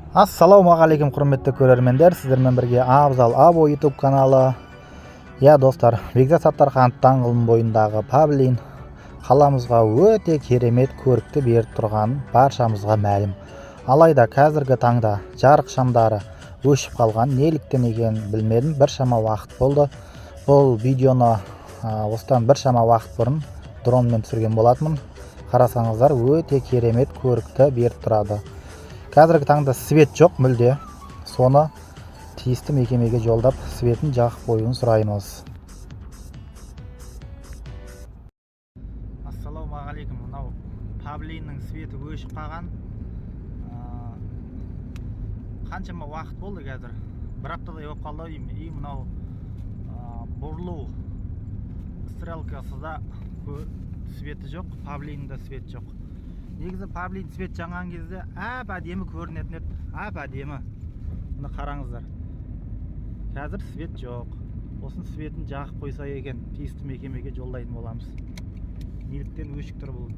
Ассалаумағалейкум құрметті көрермендер, сіздермен бірге Абзал Або YouTube каналы. Достар, Бекзат Саттархан даңғылының бойындағы павлин қаламызға өте керемет көрікті беріп тұрған баршамызға мәлім. Алайда қазіргі таңда жарық шамдары өшіп қалған. Неліктен екенін білмедім, біршама уақыт болды. Бұл видеоны осыдан біршама уақыт бұрын дронмен түсірген болатынмын. Қарасаңыздар, өте керемет көрікті беріп тұрады. Қазіргі таңда свет жоқ мүлде. Соны тиісті мекемеге жолдап, светін жағып қоюын сұраймыз. Ассалаумағалейкум. Мынау павлиннің светі өшіп қалған. Қаншама уақыт болды қазір? Бір аптадай болып қалды. И мынау бұрылу стрелкасы да светі жоқ, павлиннің свет жоқ. Негізі павлин свет жаңған кезде әп-әдемі көрінетін еді. Әп-әдемі. Мұны қараңыздар. Қазір свет жоқ. Осын светін жағып қойса екен, тиісті мекемеге жолдайтын боламыз. Неліктен өшік тұр бұл?